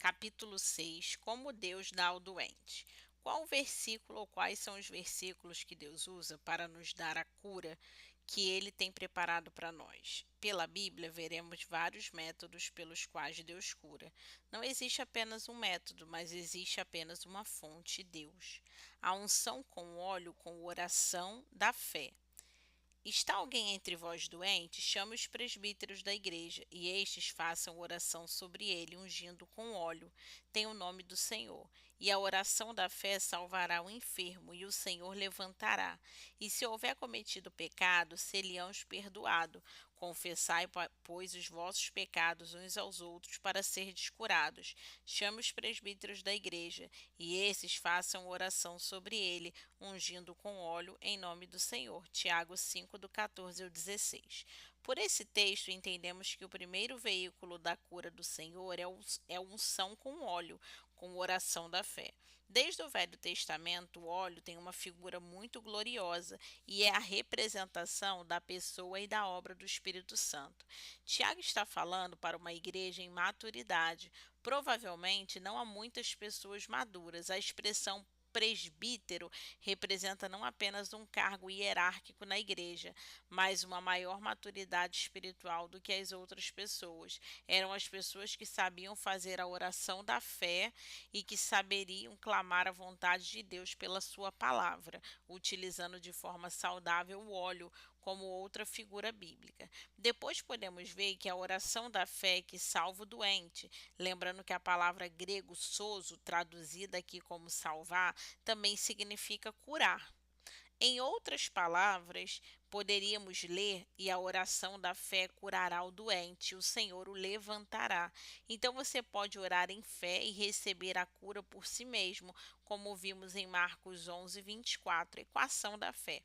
capítulo 6, como Deus dá ao doente. Qual o versículo ou quais são os versículos que Deus usa para nos dar a cura que ele tem preparado para nós? Pela Bíblia, veremos vários métodos pelos quais Deus cura. Não existe apenas um método, mas existe apenas uma fonte, Deus. A unção com óleo com oração da fé. Está alguém entre vós doente? Chame os presbíteros da igreja, e estes façam oração sobre ele, ungindo com óleo. Tem o nome do Senhor. E a oração da fé salvará o enfermo, e o Senhor levantará. E se houver cometido pecado, ser-lhe-ão perdoado. Confessai, pois, os vossos pecados uns aos outros para serdes curados. Chame os presbíteros da igreja, e esses façam oração sobre ele, ungindo com óleo em nome do Senhor. Tiago 5, do 14 ao 16. Por esse texto, entendemos que o primeiro veículo da cura do Senhor é a unção com óleo, com oração da fé. Desde o Velho Testamento, o óleo tem uma figura muito gloriosa e é a representação da pessoa e da obra do Espírito Santo. Tiago está falando para uma igreja em maturidade. Provavelmente não há muitas pessoas maduras. A expressão presbítero representa não apenas um cargo hierárquico na igreja, mas uma maior maturidade espiritual do que as outras pessoas. Eram as pessoas que sabiam fazer a oração da fé e que saberiam clamar a vontade de Deus pela sua palavra, utilizando de forma saudável o óleo como outra figura bíblica. Depois podemos ver que a oração da fé é que salva o doente, lembrando que a palavra grego sozo, traduzida aqui como salvar, também significa curar. Em outras palavras, poderíamos ler: e a oração da fé curará o doente, o Senhor o levantará. Então você pode orar em fé e receber a cura por si mesmo, como vimos em Marcos 11, 24, equação da fé.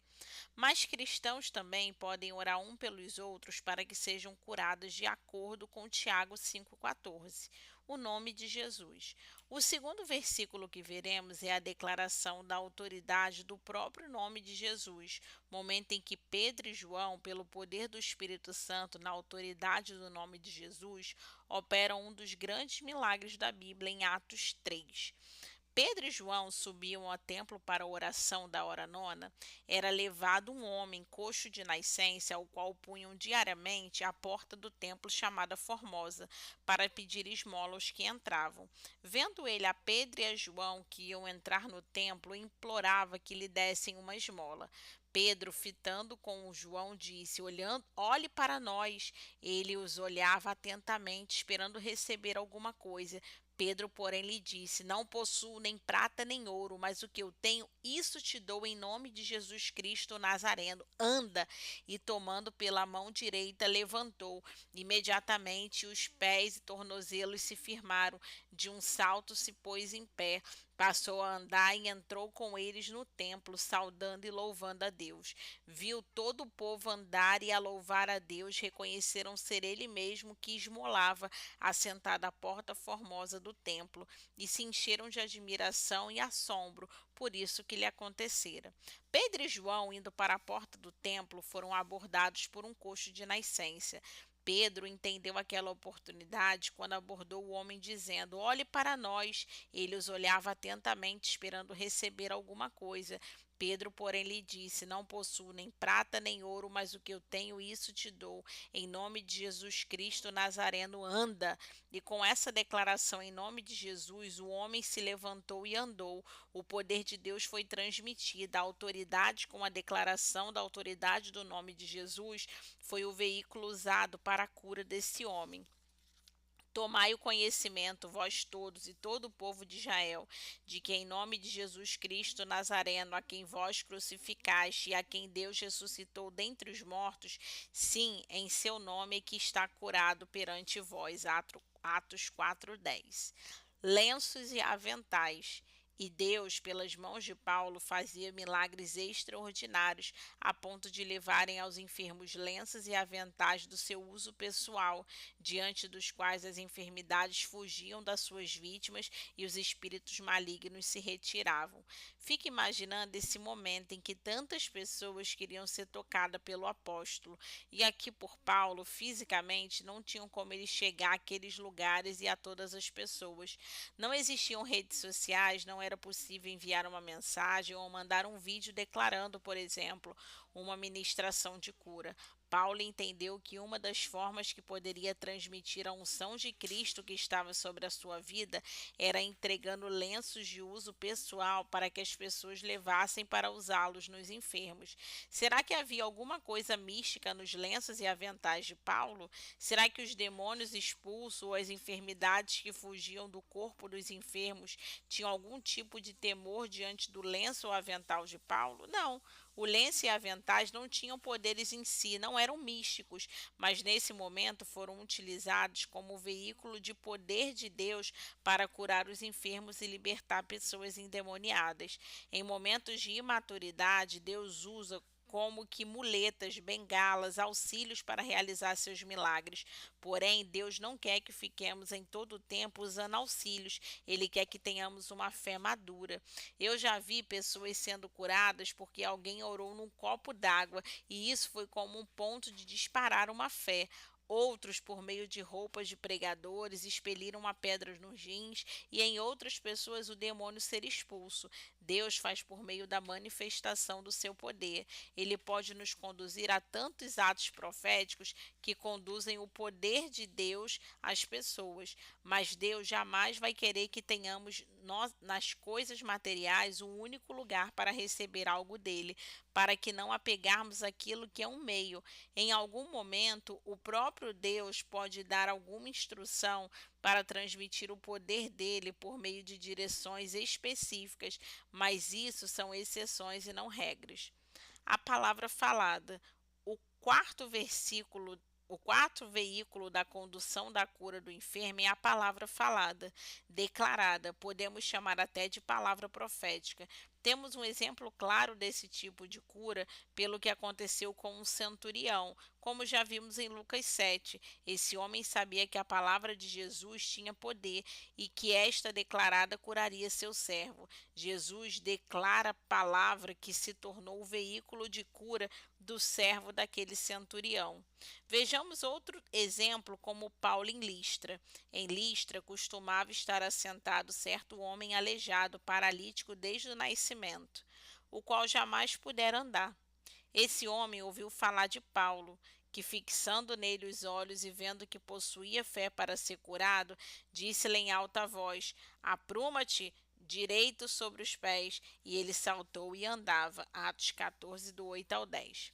Mas cristãos também podem orar um pelos outros para que sejam curados de acordo com Tiago 5,14, o nome de Jesus. O segundo versículo que veremos é a declaração da autoridade do próprio nome de Jesus, momento em que Pedro e João, pelo poder do Espírito Santo, na autoridade do nome de Jesus, operam um dos grandes milagres da Bíblia em Atos 3. Pedro e João subiam ao templo para a oração da hora nona. Era levado um homem coxo de nascença, ao qual punham diariamente à porta do templo chamada Formosa, para pedir esmola aos que entravam. Vendo ele a Pedro e a João que iam entrar no templo, implorava que lhe dessem uma esmola. Pedro, fitando com João, disse: Olhe para nós. Ele os olhava atentamente, esperando receber alguma coisa. Pedro, porém, lhe disse: Não possuo nem prata nem ouro, mas o que eu tenho, isso te dou em nome de Jesus Cristo Nazareno. Anda! E tomando pela mão direita, levantou. Imediatamente os pés e tornozelos se firmaram. De um salto se pôs em pé. Passou a andar e entrou com eles no templo, saudando e louvando a Deus. Viu todo o povo andar e a louvar a Deus, reconheceram ser ele mesmo que esmolava, assentado à porta formosa do templo, e se encheram de admiração e assombro por isso que lhe acontecera. Pedro e João, indo para a porta do templo, foram abordados por um coxo de nascença. Pedro entendeu aquela oportunidade quando abordou o homem dizendo: Olhe para nós. Ele os olhava atentamente, esperando receber alguma coisa. Pedro, porém, lhe disse: Não possuo nem prata nem ouro, mas o que eu tenho, isso te dou. Em nome de Jesus Cristo Nazareno, anda. E com essa declaração em nome de Jesus, o homem se levantou e andou. O poder de Deus foi transmitido. A autoridade, com a declaração da autoridade do nome de Jesus, foi o veículo usado para a cura desse homem. Tomai o conhecimento, vós todos e todo o povo de Israel, de que em nome de Jesus Cristo Nazareno, a quem vós crucificaste e a quem Deus ressuscitou dentre os mortos, sim, em seu nome é que está curado perante vós. Atos 4:10. Lenços e aventais. E Deus, pelas mãos de Paulo, fazia milagres extraordinários, a ponto de levarem aos enfermos lenços e aventais do seu uso pessoal, diante dos quais as enfermidades fugiam das suas vítimas e os espíritos malignos se retiravam. Fique imaginando esse momento em que tantas pessoas queriam ser tocadas pelo apóstolo, e aqui por Paulo, fisicamente, não tinham como ele chegar àqueles lugares e a todas as pessoas. Não existiam redes sociais, não era possível enviar uma mensagem ou mandar um vídeo declarando, por exemplo, uma ministração de cura. Paulo entendeu que uma das formas que poderia transmitir a unção de Cristo que estava sobre a sua vida era entregando lenços de uso pessoal para que as pessoas levassem para usá-los nos enfermos. Será que havia alguma coisa mística nos lenços e aventais de Paulo? Será que os demônios expulsos ou as enfermidades que fugiam do corpo dos enfermos tinham algum tipo de temor diante do lenço ou avental de Paulo? Não. O lenço e aventais não tinham poderes em si, não eram místicos, mas nesse momento foram utilizados como veículo de poder de Deus para curar os enfermos e libertar pessoas endemoniadas. Em momentos de imaturidade, Deus usa como que muletas, bengalas, auxílios para realizar seus milagres. Porém, Deus não quer que fiquemos em todo o tempo usando auxílios, Ele quer que tenhamos uma fé madura. Eu já vi pessoas sendo curadas porque alguém orou num copo d'água e isso foi como um ponto de disparar uma fé. Outros, por meio de roupas de pregadores, expeliram uma pedra nos rins e em outras pessoas o demônio ser expulso. Deus faz por meio da manifestação do seu poder. Ele pode nos conduzir a tantos atos proféticos que conduzem o poder de Deus às pessoas, mas Deus jamais vai querer que tenhamos nós, nas coisas materiais, um único lugar para receber algo dele, para que não apegarmos aquilo que é um meio. Em algum momento, o próprio Deus pode dar alguma instrução para transmitir o poder dele por meio de direções específicas, mas isso são exceções e não regras. A palavra falada. O quarto versículo, o quarto veículo da condução da cura do enfermo é a palavra falada, declarada, podemos chamar até de palavra profética. Temos um exemplo claro desse tipo de cura pelo que aconteceu com um centurião, como já vimos em Lucas 7. Esse homem sabia que a palavra de Jesus tinha poder e que esta declarada curaria seu servo. Jesus declara a palavra que se tornou o veículo de cura do servo daquele centurião. Vejamos outro exemplo como Paulo em Listra. Em Listra costumava estar assentado certo homem aleijado, paralítico desde o nascimento, o qual jamais pudera andar. Esse homem ouviu falar de Paulo, que fixando nele os olhos e vendo que possuía fé para ser curado, disse-lhe em alta voz: Apruma-te direito sobre os pés, e ele saltou e andava. Atos 14, do 8 ao 10.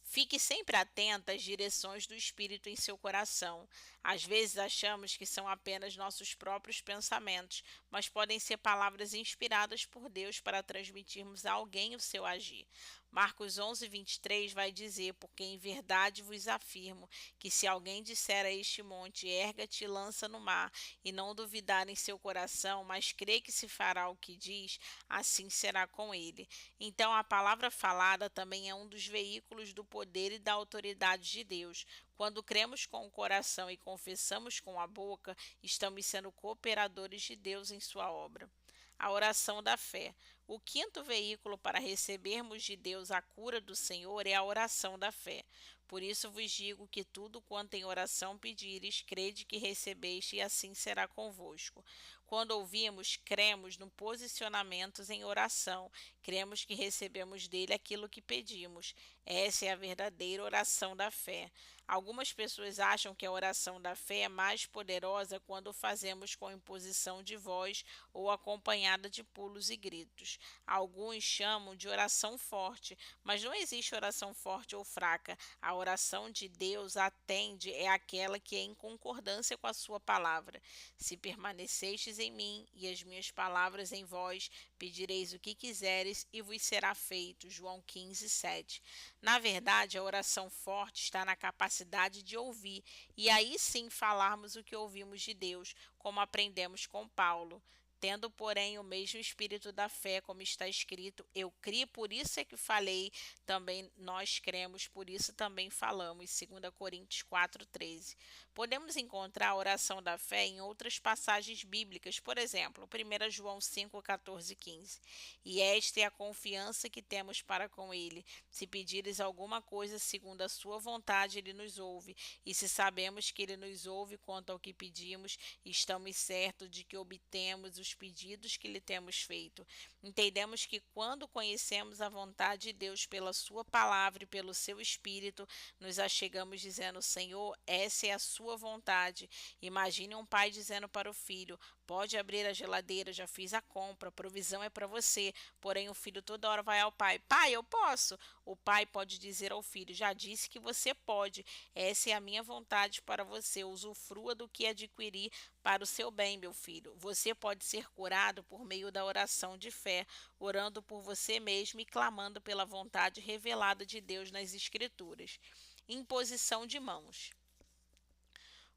Fique sempre atenta às direções do Espírito em seu coração. Às vezes achamos que são apenas nossos próprios pensamentos, mas podem ser palavras inspiradas por Deus para transmitirmos a alguém o seu agir. Marcos 11, 23 vai dizer: Porque em verdade vos afirmo que se alguém disser a este monte, erga-te e lança no mar, e não duvidar em seu coração, mas crê que se fará o que diz, assim será com ele. Então, a palavra falada também é um dos veículos do poder e da autoridade de Deus. Quando cremos com o coração e confessamos com a boca, estamos sendo cooperadores de Deus em sua obra. A oração da fé. O quinto veículo para recebermos de Deus a cura do Senhor é a oração da fé. Por isso vos digo que tudo quanto em oração pedires, crede que recebeste e assim será convosco. Quando ouvimos, cremos no posicionamento em oração, cremos que recebemos dele aquilo que pedimos. Essa é a verdadeira oração da fé. Algumas pessoas acham que a oração da fé é mais poderosa quando fazemos com imposição de voz ou acompanhada de pulos e gritos. Alguns chamam de oração forte, mas não existe oração forte ou fraca. A oração de Deus atende é aquela que é em concordância com a sua palavra. Se permanecestes em mim e as minhas palavras em vós, pedireis o que quiseres e vos será feito. João 15, 7. Na verdade, a oração forte está na capacidade de ouvir e aí sim falarmos o que ouvimos de Deus, como aprendemos com Paulo. Tendo, porém, o mesmo espírito da fé, como está escrito, eu criei, por isso é que falei, também nós cremos, por isso também falamos, 2 Coríntios 4:13. Podemos encontrar a oração da fé em outras passagens bíblicas, por exemplo, 1 João 5:14-15. E esta é a confiança que temos para com ele. Se pedires alguma coisa segundo a sua vontade, ele nos ouve. E se sabemos que ele nos ouve quanto ao que pedimos, estamos certos de que obtemos os pedidos que lhe temos feito. Entendemos que quando conhecemos a vontade de Deus pela sua palavra e pelo seu Espírito, nos achegamos dizendo: Senhor, essa é a sua vontade. Imagine um pai dizendo para o filho: pode abrir a geladeira, já fiz a compra, a provisão é para você. Porém, o filho toda hora vai ao pai: pai, eu posso? O pai pode dizer ao filho: já disse que você pode. Essa é a minha vontade para você. Usufrua do que adquirir para o seu bem, meu filho. Você pode ser curado por meio da oração de fé, orando por você mesmo e clamando pela vontade revelada de Deus nas Escrituras. Imposição de mãos.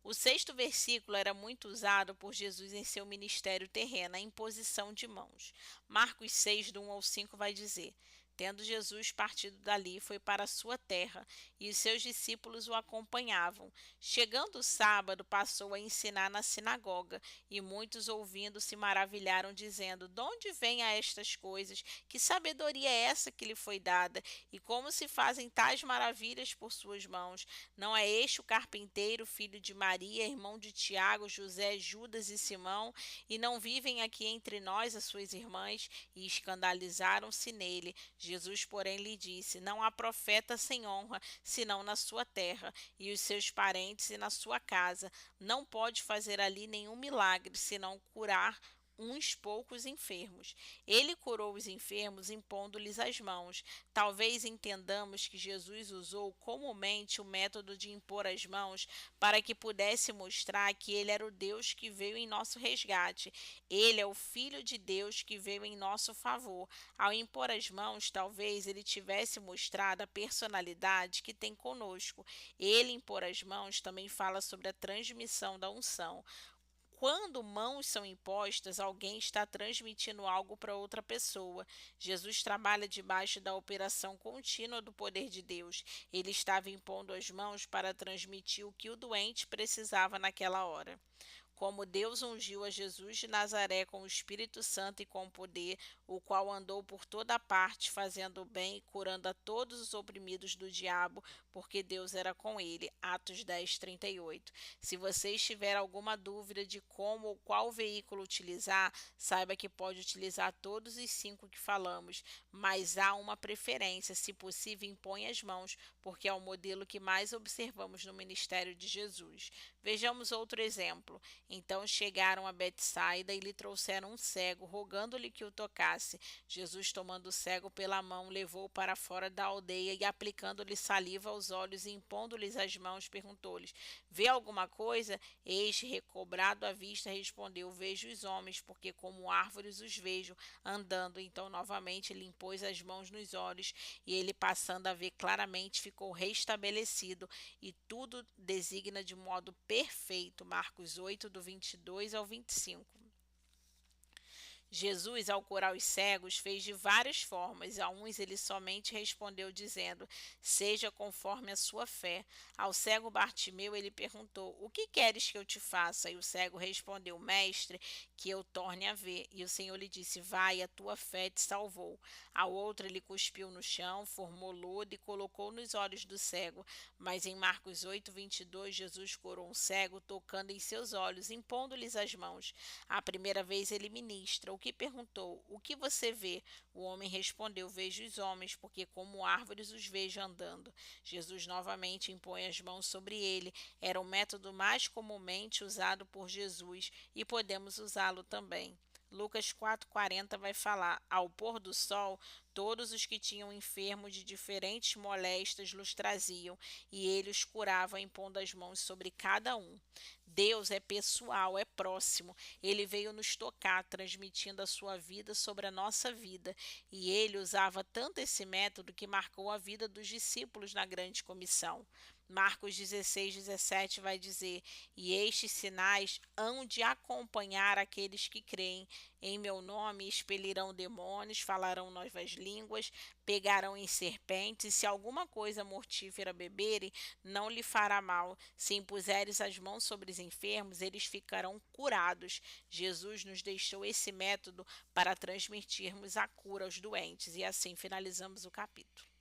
O sexto versículo era muito usado por Jesus em seu ministério terreno, a imposição de mãos. Marcos 6, do 1 ao 5 vai dizer: Tendo Jesus partido dali, foi para a sua terra, e os seus discípulos o acompanhavam. Chegando o sábado, passou a ensinar na sinagoga, e muitos ouvindo se maravilharam, dizendo: De onde vêm estas coisas? Que sabedoria é essa que lhe foi dada? E como se fazem tais maravilhas por suas mãos? Não é este o carpinteiro, filho de Maria, irmão de Tiago, José, Judas e Simão? E não vivem aqui entre nós as suas irmãs? E escandalizaram-se nele. Jesus, porém, lhe disse: Não há profeta sem honra, senão na sua terra, e os seus parentes e na sua casa. Não pode fazer ali nenhum milagre, senão curar uns poucos enfermos. Ele curou os enfermos impondo-lhes as mãos. Talvez entendamos que Jesus usou comumente o método de impor as mãos para que pudesse mostrar que ele era o Deus que veio em nosso resgate. Ele é o Filho de Deus que veio em nosso favor. Ao impor as mãos, talvez ele tivesse mostrado a personalidade que tem conosco. Ele impor as mãos também fala sobre a transmissão da unção. Quando mãos são impostas, alguém está transmitindo algo para outra pessoa. Jesus trabalha debaixo da operação contínua do poder de Deus. Ele estava impondo as mãos para transmitir o que o doente precisava naquela hora. Como Deus ungiu a Jesus de Nazaré com o Espírito Santo e com poder, o qual andou por toda parte, fazendo o bem e curando a todos os oprimidos do diabo, porque Deus era com ele. Atos 10:38. Se você estiver alguma dúvida de como ou qual veículo utilizar, saiba que pode utilizar todos os 5 que falamos, mas há uma preferência. Se possível, impõe as mãos, porque é o modelo que mais observamos no ministério de Jesus. Vejamos outro exemplo. Então chegaram a Betsaida e lhe trouxeram um cego, rogando-lhe que o tocasse. Jesus, tomando o cego pela mão, levou-o para fora da aldeia e, aplicando-lhe saliva aos olhos e impondo-lhes as mãos, perguntou-lhes: Vê alguma coisa? Este, recobrado a vista, respondeu: Vejo os homens, porque como árvores os vejo andando. Então novamente lhe impôs as mãos nos olhos, e ele, passando a ver claramente, ficou restabelecido, e tudo designa de modo perfeito. Marcos 8, do 22 ao 25. Jesus, ao curar os cegos, fez de várias formas. A uns ele somente respondeu dizendo: Seja conforme a sua fé. Ao cego Bartimeu ele perguntou: O que queres que eu te faça? E o cego respondeu: Mestre, que eu torne a ver. E o Senhor lhe disse: Vai, a tua fé te salvou. Ao outro ele cuspiu no chão, formou lodo e colocou nos olhos do cego. Mas em Marcos 8, 22, Jesus curou um cego, tocando em seus olhos, impondo-lhes as mãos. A primeira vez ele ministra. O que perguntou: O que você vê? O homem respondeu: Vejo os homens, porque como árvores os vejo andando. Jesus novamente impõe as mãos sobre ele. Era o método mais comumente usado por Jesus e podemos usá-lo também. Lucas 4,40 vai falar: Ao pôr do sol, todos os que tinham enfermos de diferentes moléstias los traziam, e ele os curava, impondo as mãos sobre cada um. Deus é pessoal, é próximo. Ele veio nos tocar, transmitindo a sua vida sobre a nossa vida. E ele usava tanto esse método que marcou a vida dos discípulos na grande comissão. Marcos 16:17 vai dizer: E estes sinais hão de acompanhar aqueles que creem. Em meu nome expelirão demônios, falarão novas línguas, pegarão em serpentes, e se alguma coisa mortífera beberem, não lhe fará mal. Se impuseres as mãos sobre os enfermos, eles ficarão curados. Jesus nos deixou esse método para transmitirmos a cura aos doentes. E assim finalizamos o capítulo.